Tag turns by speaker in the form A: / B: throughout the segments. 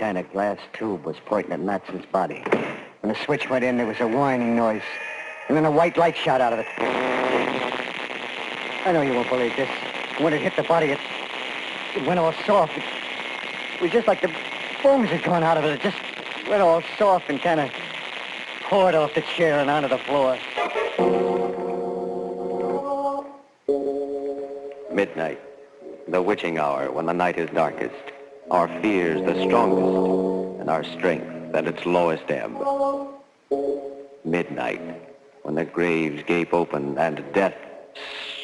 A: and a glass tube was pointing at Matson's body. When the switch went in, there was a whining noise. And then a white light shot out of it. I know you won't believe this. When it hit the body, it went all soft. It was just like the bones had gone out of it. It just went all soft and kind of poured off the chair and onto the floor.
B: Midnight, the witching hour when the night is darkest, our fears the strongest, and our strength at its lowest ebb. Midnight, when the graves gape open and death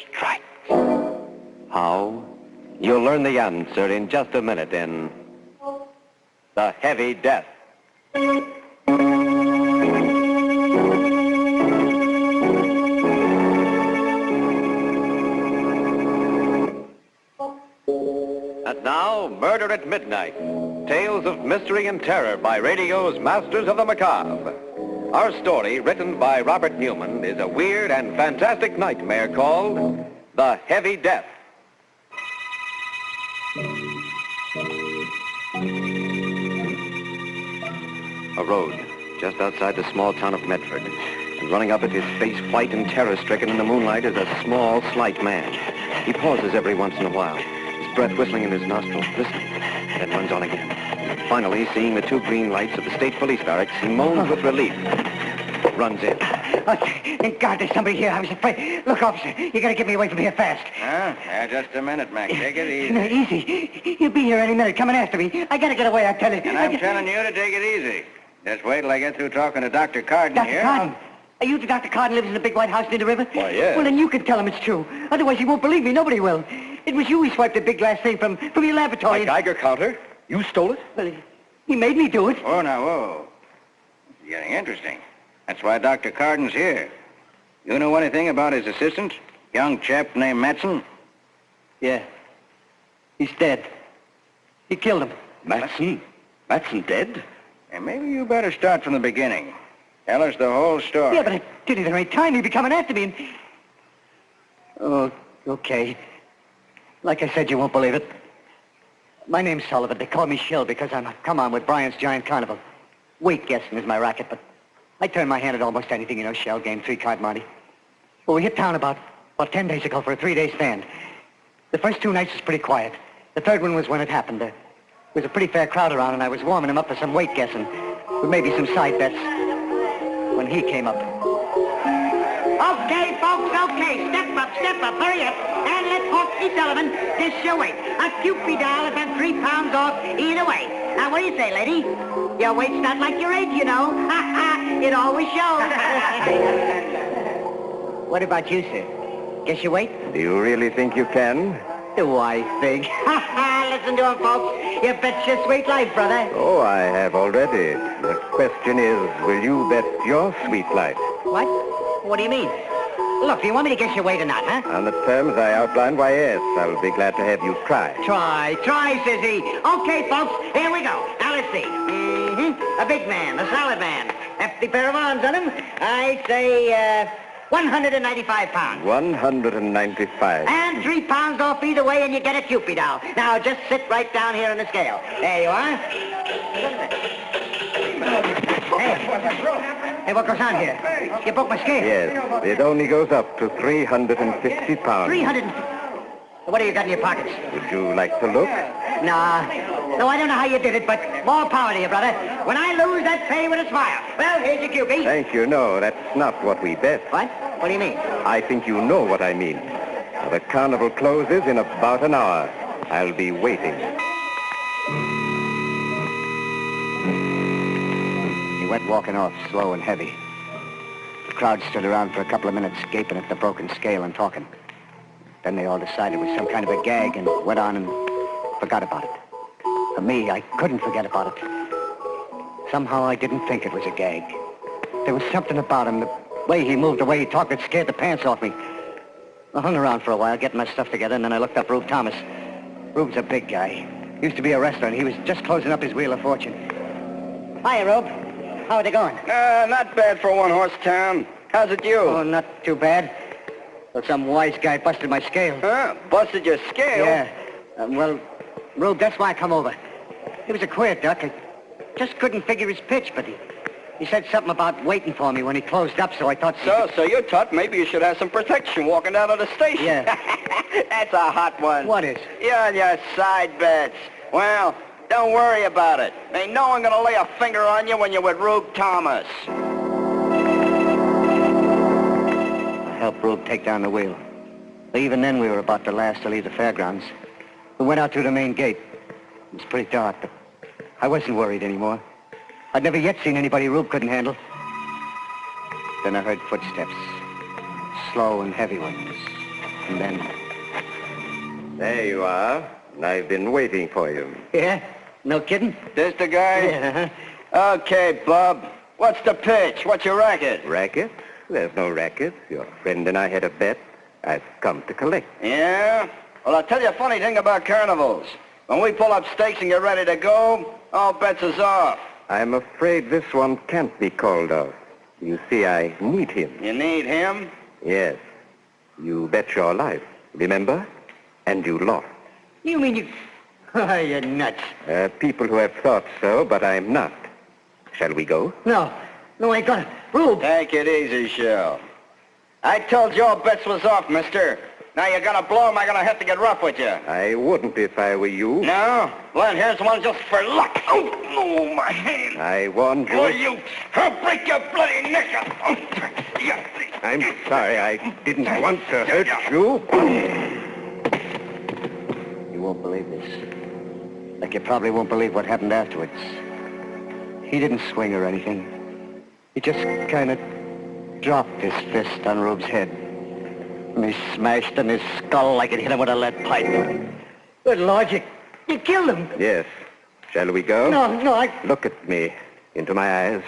B: strikes. How? You'll learn the answer in just a minute in The Heavy Death. And now, Murder at Midnight. Tales of mystery and terror by radio's Masters of the Macabre. Our story, written by Robert Newman, is a weird and fantastic nightmare called The Heavy Death. A road just outside the small town of Medford. And running up at his face white and terror-stricken in the moonlight is a small, slight man. He pauses every once in a while, his breath whistling in his nostrils, listening, and then runs on again. Finally, seeing the two green lights of the state police barracks, he moans with relief. Runs in.
A: Oh, thank God there's somebody here. I was afraid. Look, officer, you gotta get me away from here fast.
C: Yeah, just a minute, Mac. Take it easy.
A: No, easy. He'll be here any minute, coming after me. I gotta get away, I tell you.
C: And I'm telling you to take it easy. Just wait till I get through talking to Dr. Carden
A: Dr.
C: here.
A: Carden? Are you Dr. Carden lives in the big white house near the river?
C: Why, yes.
A: Well, then you can tell him it's true. Otherwise, he won't believe me. Nobody will. It was you who swiped the big glass thing from your laboratory.
B: My Geiger counter? You stole it?
A: Well, he made me do it.
C: Oh, now, whoa. It's getting interesting. That's why Dr. Carden's here. You know anything about his assistant? Young chap named Matson?
A: Yeah. He's dead. He killed him.
B: Matson? Matson dead?
C: And maybe you better start from the beginning. Tell us the whole story.
A: Yeah, but I did it at the right time. He'd be coming after me and... Oh, okay. Like I said, you won't believe it. My name's Sullivan. They call me Shill because I'm a come-on with Bryant's Giant Carnival. Weight guessing is my racket, but I turn my hand at almost anything, you know, shell game, three-card Monte. Well, we hit town about 10 days ago for a 3-day stand. The first 2 nights was pretty quiet. The third one was when it happened. There was a pretty fair crowd around, and I was warming him up for some weight guessing, with maybe some side bets, when he came up.
D: Okay, folks, okay. Step up, hurry up. And let Foxy Sullivan dish your weight. A Cupid doll is 3 pounds off either way. Now, what do you say, lady? Your weight's not like your age, you know. It always shows.
A: What about you, sir? Guess your weight?
B: Do you really think you can?
A: Do I think?
D: Listen to him, folks. You bet your sweet life, brother.
B: Oh, I have already. The question is, will you bet your sweet life?
A: What? What do you mean? Look, do you want me to guess your weight or not, huh?
B: On the terms I outlined, why, yes. I'll be glad to have you try.
A: Try, says he.
D: Okay, folks, here we go. Now, let's see. A big man, a solid man. Hefty pair of arms on him. I say, 195 pounds.
B: 195.
D: And 3 pounds off either way, and you get a Cupid doll. Now, just sit right down here on the scale. There you are.
A: Hey, what goes on here? You broke my scale.
B: Yes, it only goes up to 350 pounds.
A: 300. What do you got in your pockets?
B: Would you like to look?
A: Nah. No, I don't know how you did it, but more power to you, brother. When I lose, that's pay with a smile. Well, here's your Cupid.
B: Thank you. No, that's not what we bet.
A: What? What do you mean?
B: I think you know what I mean. The carnival closes in about an hour. I'll be waiting.
A: He went walking off, slow and heavy. The crowd stood around for a couple of minutes, gaping at the broken scale and talking. Then they all decided it was some kind of a gag and went on and forgot about it. For me, I couldn't forget about it. Somehow I didn't think it was a gag. There was something about him, the way he moved, the way he talked, that scared the pants off me. I hung around for a while, getting my stuff together, and then I looked up Rube Thomas. Rube's a big guy. Used to be a wrestler, and he was just closing up his Wheel of Fortune. Hiya, Rube. How are they going?
C: Not bad for a one-horse town. How's it you?
A: Oh, not too bad. Well, some wise guy busted my scale.
C: Huh? Busted your scale?
A: Yeah. Well, Rube, that's why I come over. He was a queer duck. just couldn't figure his pitch, but he said something about waiting for me when he closed up, so I thought...
E: So you thought maybe you should have some protection walking down to the station.
A: Yeah.
E: That's a hot one.
A: What is?
E: You and your side bets. Well, don't worry about it. Ain't no one gonna lay a finger on you when you're with Rube Thomas.
A: I helped Rube take down the wheel. But even then, we were about the last to leave the fairgrounds. We went out through the main gate. It was pretty dark, but I wasn't worried anymore. I'd never yet seen anybody Rube couldn't handle. Then I heard footsteps. Slow and heavy ones. And then...
B: There you are. I've been waiting for you.
A: Yeah? No kidding?
E: This the guy?
A: Yeah.
E: Okay, Bub. What's the pitch? What's your racket?
B: Racket? There's no racket. Your friend and I had a bet. I've come to collect.
E: Yeah? Well, I'll tell you a funny thing about carnivals. When we pull up stakes and get ready to go, all bets is off.
B: I'm afraid this one can't be called off. You see, I need him.
E: You need him?
B: Yes. You bet your life, remember? And you lost.
A: You mean you... Oh, you're nuts.
B: People who have thought so, but I'm not. Shall we go?
A: No, I ain't gonna. Rube!
E: Take it easy, Shell. I told you all bets was off, mister. Now you're gonna blow 'em, I'm gonna have to get rough with you.
B: I wouldn't if I were you.
E: No? Well, here's one just for luck. Oh, my hand.
B: I warned you.
E: Oh, you. I'll break your bloody neck.
B: I'm sorry, I didn't want to hurt you.
A: You won't believe this. Like you probably won't believe what happened afterwards. He didn't swing or anything. He just kind of dropped his fist on Rube's head. And he smashed in his skull like it hit him with a lead pipe. Good Lord, you killed him.
B: Yes. Shall we go?
A: No, I...
B: Look at me. Into my eyes.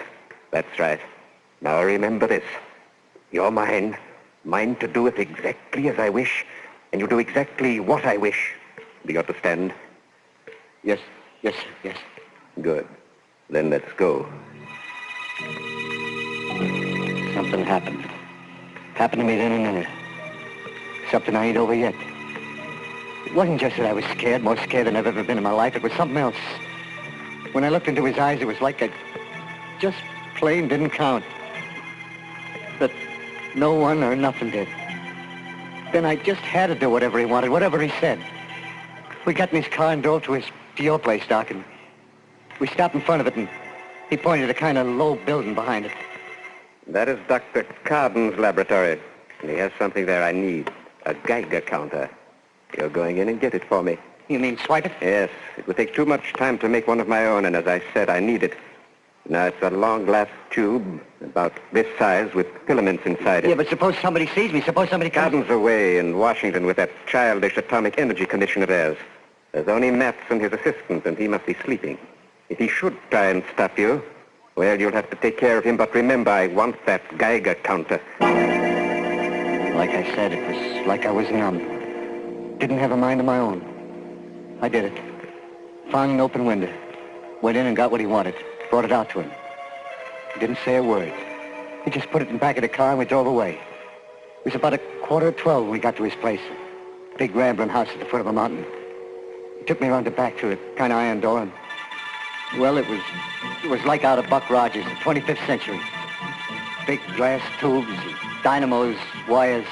B: That's right. Now remember this. You're mine. Mine to do it exactly as I wish. And you do exactly what I wish. Do you understand?
A: Yes.
B: Good. Then let's go.
A: Something happened. Happened to me then and there. Something I ain't over yet. It wasn't just that I was scared, more scared than I've ever been in my life. It was something else. When I looked into his eyes, it was like I just plain didn't count. That no one or nothing did. Then I just had to do whatever he wanted, whatever he said. We got in his car and drove to your place, Doc, and we stopped in front of it, and he pointed at a kind of low building behind it.
B: That is Dr. Carden's laboratory. And he has something there I need. A Geiger counter. You're going in and get it for me.
A: You mean swipe it?
B: Yes. It would take too much time to make one of my own, and as I said, I need it. Now, it's a long glass tube, about this size, with filaments inside it.
A: Yeah, but suppose somebody sees me. Suppose somebody comes...
B: Carden's away in Washington with that childish atomic energy commission of theirs. There's only Matz and his assistant, and he must be sleeping. If he should try and stop you, well, you'll have to take care of him. But remember, I want that Geiger counter.
A: Like I said, it was like I was numb. Didn't have a mind of my own. I did it. Found an open window. Went in and got what he wanted. Brought it out to him. He didn't say a word. He just put it in the back of the car and we drove away. It was about 11:45 when we got to his place. A big rambling house at the foot of a mountain. He took me around the back through a kind of iron door and... Well, it was like out of Buck Rogers, the 25th century. Big glass tubes, dynamos, wires.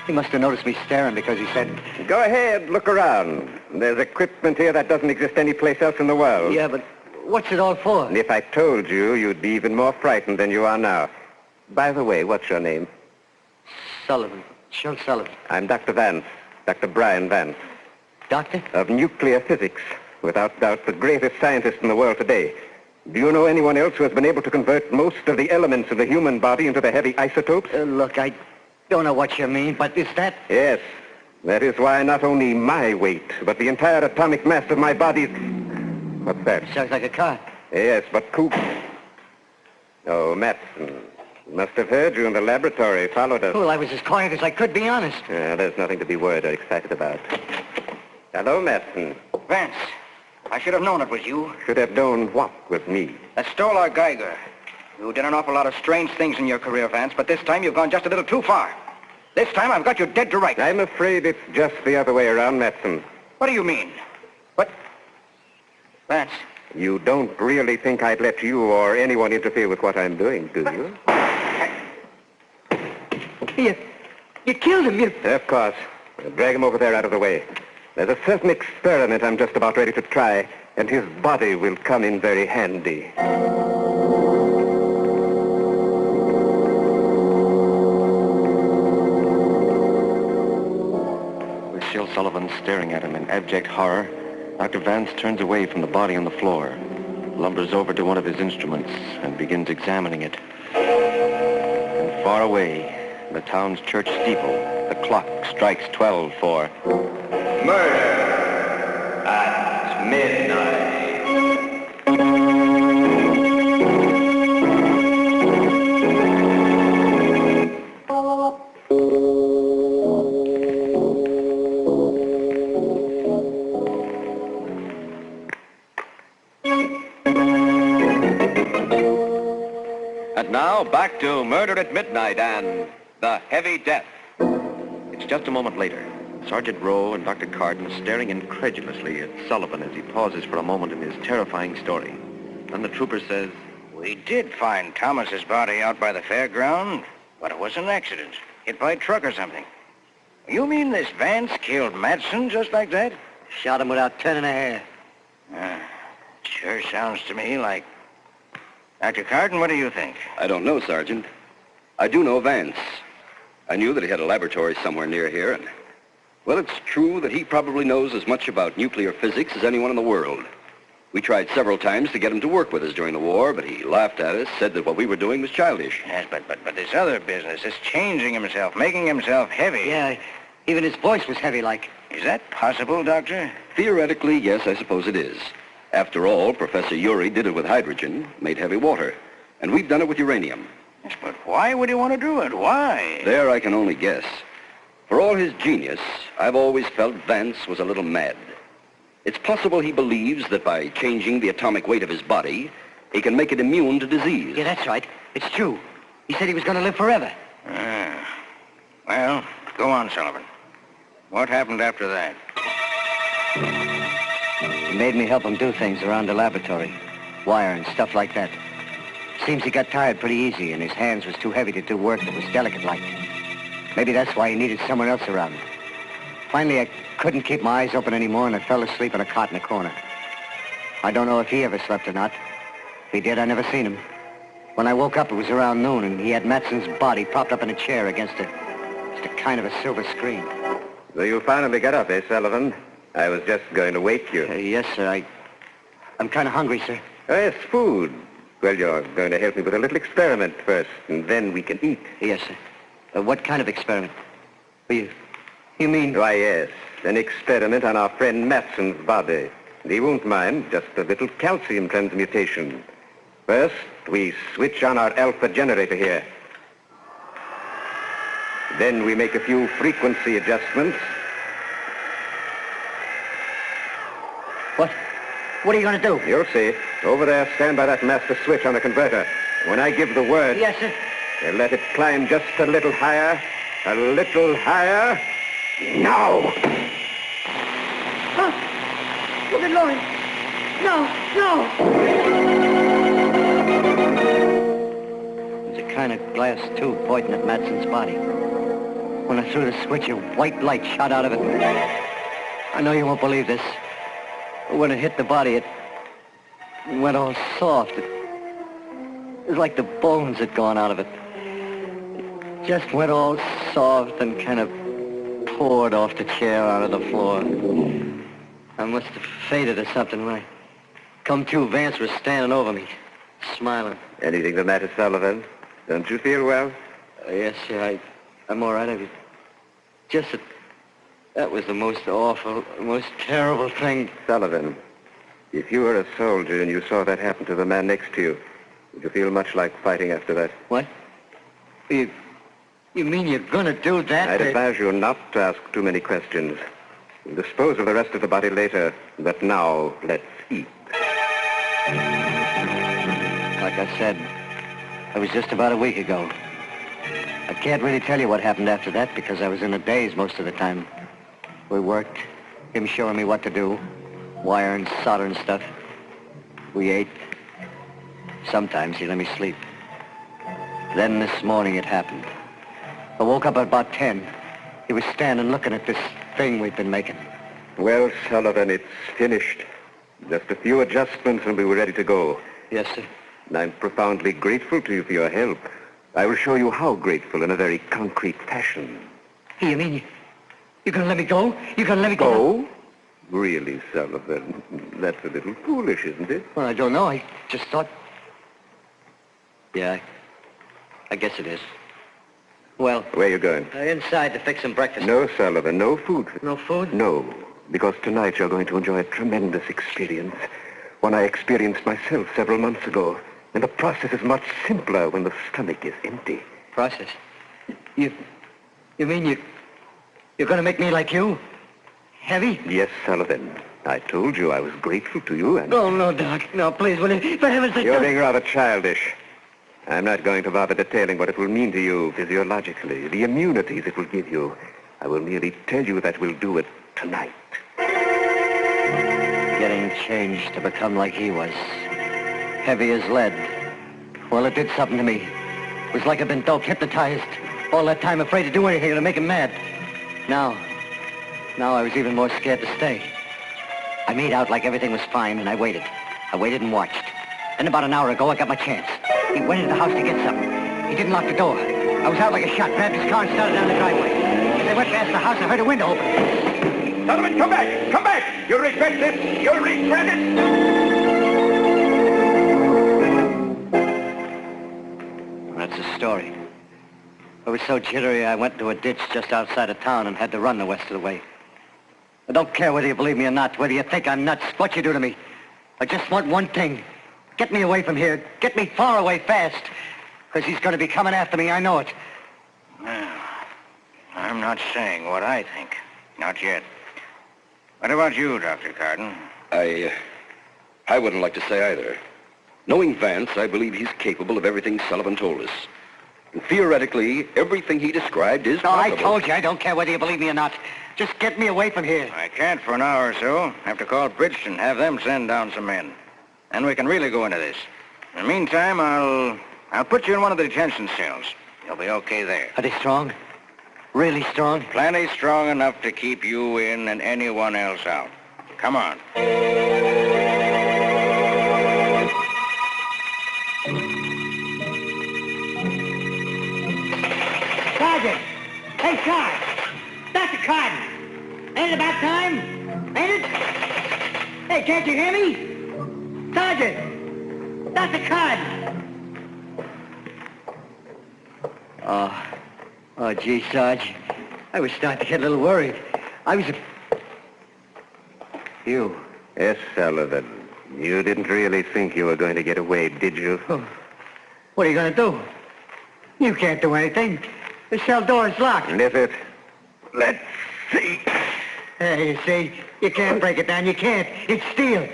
A: He must have noticed me staring because he said...
B: Go ahead, look around. There's equipment here that doesn't exist anyplace else in the world.
A: Yeah, but what's it all for?
B: And if I told you, you'd be even more frightened than you are now. By the way, what's your name?
A: Sullivan. Shel Sullivan.
B: I'm Dr. Vance. Dr. Brian Vance.
A: Doctor?
B: Of nuclear physics. Without doubt, the greatest scientist in the world today. Do you know anyone else who has been able to convert most of the elements of the human body into the heavy isotopes?
A: Look, I don't know what you mean, but is that...
B: Yes. That is why not only my weight, but the entire atomic mass of my body... What's that?
A: Sounds like a car.
B: Yes, but Coop... Oh, Matson. Must have heard you in the laboratory, followed us.
A: Well, I was as quiet as I could, be honest.
B: There's nothing to be worried or excited about. Hello, Matson.
C: Vance, I should have known it was you.
B: Should have known what was me?
C: That stole our Geiger. You did an awful lot of strange things in your career, Vance, but this time you've gone just a little too far. This time I've got you dead to rights.
B: I'm afraid it's just the other way around, Matson.
C: What do you mean? What? Vance.
B: You don't really think I'd let you or anyone interfere with what I'm doing, do you?
D: You killed him,
B: Of course. Drag him over there out of the way. There's a certain experiment I'm just about ready to try, and his body will come in very handy. With Shil Sullivan staring at him in abject horror, Dr. Vance turns away from the body on the floor, lumbers over to one of his instruments, and begins examining it. And far away, in the town's church steeple, the clock strikes 12 for murder at midnight. And now, back to Murder at Midnight and The Heavy Death. It's just a moment later. Sergeant Rowe and Dr. Carden staring incredulously at Sullivan as he pauses for a moment in his terrifying story. Then the trooper says,
C: We did find Thomas's body out by the fairground, but it was an accident. Hit by a truck or something. You mean this Vance killed Matson just like that?
A: Shot him without turning a hair.
C: Sure sounds to me like... Dr. Carden, what do you think?
F: I don't know, Sergeant. I do know Vance. I knew that he had a laboratory somewhere near here, and... Well, it's true that he probably knows as much about nuclear physics as anyone in the world. We tried several times to get him to work with us during the war, but he laughed at us, said that what we were doing was childish.
C: Yes, but this other business, this changing himself, making himself heavy.
A: Yeah, even his voice was heavy like.
C: Is that possible, Doctor?
F: Theoretically, yes, I suppose it is. After all, Professor Urey did it with hydrogen, made heavy water. And we've done it with uranium.
C: Yes, but why would he want to do it? Why?
F: There I can only guess. For all his genius, I've always felt Vance was a little mad. It's possible he believes that by changing the atomic weight of his body, he can make it immune to disease.
A: Yeah, that's right. It's true. He said he was going to live forever.
C: Well, go on, Sullivan. What happened after that?
A: He made me help him do things around the laboratory. Wire and stuff like that. Seems he got tired pretty easy, and his hands was too heavy to do work that was delicate-like. Maybe that's why he needed someone else around. Finally, I couldn't keep my eyes open anymore, and I fell asleep in a cot in the corner. I don't know if he ever slept or not. If he did, I never seen him. When I woke up, it was around noon, and he had Matson's body propped up in a chair against just a kind of a silver screen.
B: So you finally got up, eh, Sullivan? I was just going to wake you.
A: Yes, sir. I'm kind of hungry, sir.
B: Oh, yes, food. Well, you're going to help me with a little experiment first, and then we can eat.
A: Yes, sir. What kind of experiment? You mean...
B: Why, yes. An experiment on our friend Matson's body. And he won't mind, just a little calcium transmutation. First, we switch on our alpha generator here. Then we make a few frequency adjustments.
A: What are you going to do?
B: You'll see. Over there, stand by that master switch on the converter. When I give the word...
A: Yes, sir.
B: You let it climb just a little higher. A little higher. Now!
D: Oh, look at Lord. No.
A: There's a kind of glass tube pointing at Matson's body. When I threw the switch, a white light shot out of it. I know you won't believe this. When it hit the body, it went all soft. It was like the bones had gone out of it. It just went all soft and kind of poured off the chair onto the floor. I must have fainted or something. When I come to, Vance was standing over me, smiling.
B: Anything the matter, Sullivan? Don't you feel well?
A: Yes, sir, I'm all right. That was the most awful, most terrible thing.
B: Sullivan, if you were a soldier and you saw that happen to the man next to you, would you feel much like fighting after that?
A: What? You mean you're going to do that?
B: I'd advise you not to ask too many questions. We'll dispose of the rest of the body later, but now let's eat.
A: Like I said, it was just about a week ago. I can't really tell you what happened after that because I was in a daze most of the time. We worked, him showing me what to do, wire and solder and stuff. We ate. Sometimes he let me sleep. Then this morning it happened. I woke up at about 10. He was standing looking at this thing we've been making.
B: Well, Sullivan, it's finished. Just a few adjustments and we were ready to go.
A: Yes, sir.
B: And I'm profoundly grateful to you for your help. I will show you how grateful in a very concrete fashion.
A: You mean you're going to let me go? You're going to let me go?
B: Oh? Really, Sullivan? That's a little foolish, isn't it?
A: Well, I don't know. I just thought... Yeah, I guess it is. Well...
B: Where are you going?
A: Inside to fix some breakfast.
B: No, Sullivan, no food.
A: No food?
B: No, because tonight you're going to enjoy a tremendous experience. One I experienced myself several months ago. And the process is much simpler when the stomach is empty.
A: Process? You mean you're going to make me like you? Heavy?
B: Yes, Sullivan. I told you I was grateful to you and...
A: Oh, no, Doc. No, please, will you? For heaven's sake,
B: You're
A: don't...
B: being rather childish. I'm not going to bother detailing what it will mean to you physiologically, the immunities it will give you. I will merely tell you that we'll do it tonight.
A: Getting changed to become like he was. Heavy as lead. Well, it did something to me. It was like I'd been doped, hypnotized. All that time afraid to do anything to make him mad. Now I was even more scared to stay. I made out like everything was fine, and I waited. I waited and watched. Then about an hour ago, I got my chance. He went into the house to get something. He didn't lock the door. I was out like a shot, grabbed his car and started down the driveway. As I went past the house, I heard a window open.
B: Sullivan, come back! Come back! You'll regret this! You'll regret it!
A: That's the story. I was so jittery, I went to a ditch just outside of town and had to run the rest of the way. I don't care whether you believe me or not, whether you think I'm nuts, what you do to me. I just want one thing. Get me away from here. Get me far away fast. Because he's going to be coming after me, I know it.
C: Well, I'm not saying what I think. Not yet. What about you, Dr. Carden?
F: I wouldn't like to say either. Knowing Vance, I believe he's capable of everything Sullivan told us. And theoretically, everything he described is possible.
A: I told you, I don't care whether you believe me or not. Just get me away from here.
C: I can't for an hour or so. Have to call Bridge and have them send down some men. Then we can really go into this. In the meantime, I'll put you in one of the detention cells. You'll be okay there.
A: Are they strong? Really strong?
C: Plenty strong enough to keep you in and anyone else out. Come on.
D: Sergeant! Hey, Sarge! Dr. Carden! Ain't it about time? Ain't it? Hey, can't you hear me? Sergeant! Dr. Carden!
A: Oh, gee, Sarge. I was starting to get a little worried. You.
B: Yes, Sullivan. You didn't really think you were going to get away, did you?
A: Oh, what are you going to do? You can't do anything. The cell door is locked.
B: Sniff it. Let's see.
A: Hey, you see, you can't break it down. You can't. It's steel.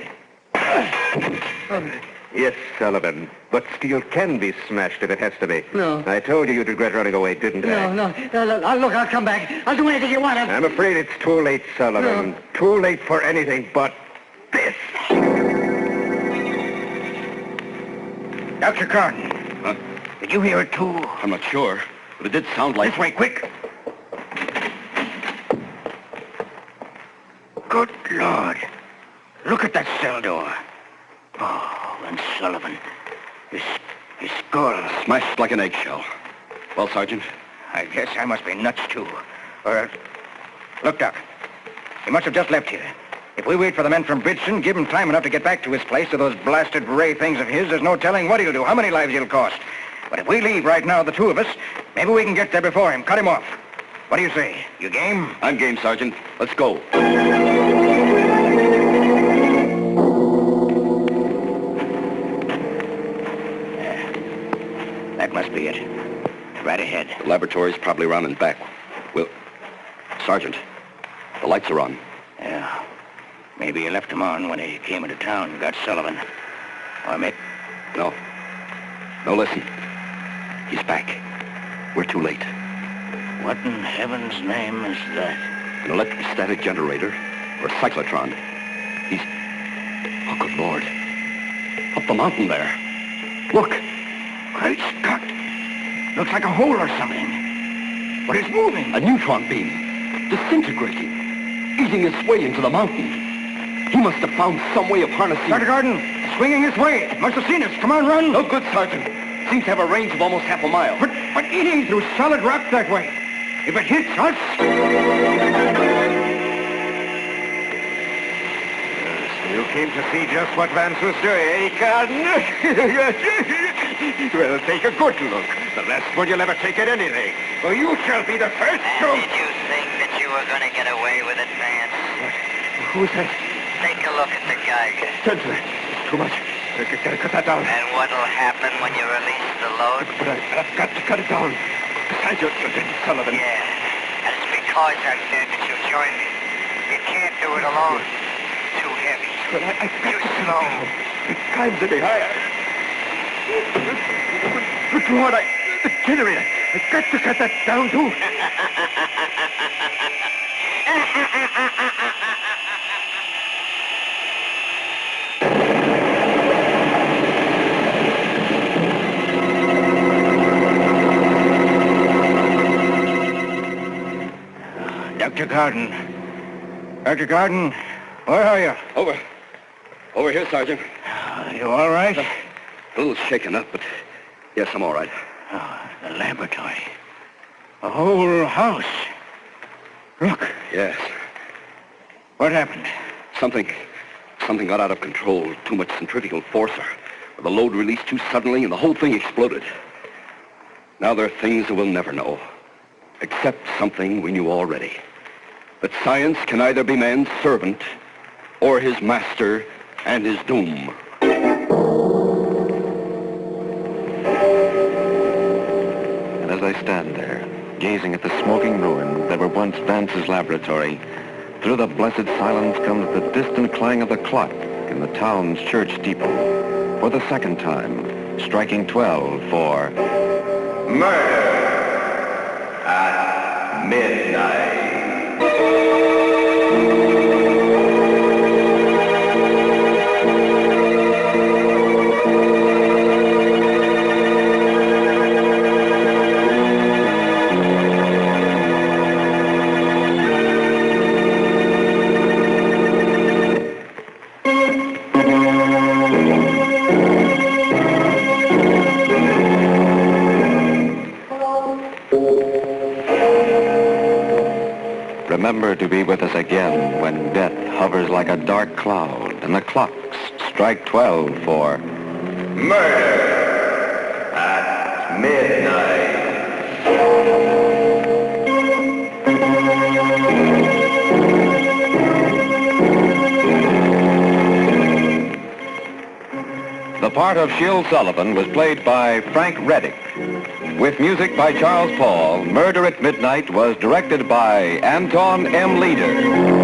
B: Yes, Sullivan. But steel can be smashed if it has to be.
A: No.
B: I told you you'd regret running away, didn't I?
A: No. Look, I'll come back. I'll do anything you want.
B: I'm afraid it's too late, Sullivan.
A: No.
B: Too late for anything but this.
C: Dr. Carden.
F: Huh?
C: Did you hear it, too?
F: I'm not sure, but it did sound like...
C: This way, quick. Good Lord. Look at that cell door. Oh, and Sullivan. His skull.
F: Smashed like an eggshell. Well, Sergeant?
C: I guess I must be nuts, too. Look, Doc. He must have just left here. If we wait for the men from Bridgeton, give him time enough to get back to his place, to those blasted ray things of his, there's no telling what he'll do, how many lives he'll cost. But if we leave right now, the two of us, maybe we can get there before him, cut him off. What do you say? You game?
F: I'm game, Sergeant. Let's go.
C: That must be it. Right ahead.
F: The laboratory's probably around and back. Well, Sergeant, the lights are on.
C: Yeah. Maybe he left them on when he came into town and got Sullivan. Or maybe...
F: No. No, listen. He's back. We're too late.
C: What in heaven's name is that?
F: An electrostatic generator or a cyclotron. Oh, good Lord. Up the mountain there. Look.
C: Great Scott. Looks like a hole or something. But it's moving.
F: A neutron beam. Disintegrating. Eating its way into the mountain. He must have found some way of harnessing...
C: Dr. Gordon, swinging its way. Must have seen us. Come on, run.
F: No good, Sergeant. Seems to have a range of almost half a mile.
C: But eating through solid rock that way. If it hits us...
G: You came to see just what Vance was doing, eh, Gordon? Well, take a good look. The last one you'll ever take at anything. For you shall be the first to...
H: Did you think that you were going to get away with it, Vance?
F: Who's that?
H: Take a look at the Geiger.
F: Gentlemen, it's too much. I gotta cut that down.
H: And what'll happen when you release the load?
F: But I've got to cut it down. Besides, you're Sullivan.
H: Yeah, and it's because I'm dead that you joined me. You can't do it alone. Too heavy.
F: But I've got
H: Too
F: to
H: slow.
F: It climbs any higher. Good Lord, the generator. I've got to cut that down, too.
C: Dr. Gordon. Dr. Gordon, where are you?
F: Over here, Sergeant.
C: You all right?
F: A little shaken up, but yes, I'm all right.
C: Oh, the laboratory. The whole house. Look.
F: Yes.
C: What happened?
F: Something got out of control. Too much centrifugal force, or the load released too suddenly, and the whole thing exploded. Now there are things that we'll never know. Except something we knew already. That science can either be man's servant or his master and his doom.
B: And as I stand there, gazing at the smoking ruin that were once Vance's laboratory, through the blessed silence comes the distant clang of the clock in the town's church steeple, for the second time, striking 12 for...
G: Murder at midnight.
B: Remember to be with us again when death hovers like a dark cloud and the clocks strike 12 for...
G: Murder at midnight.
B: The part of Shill Sullivan was played by Frank Reddick. With music by Charles Paul, Murder at Midnight was directed by Anton M. Leader.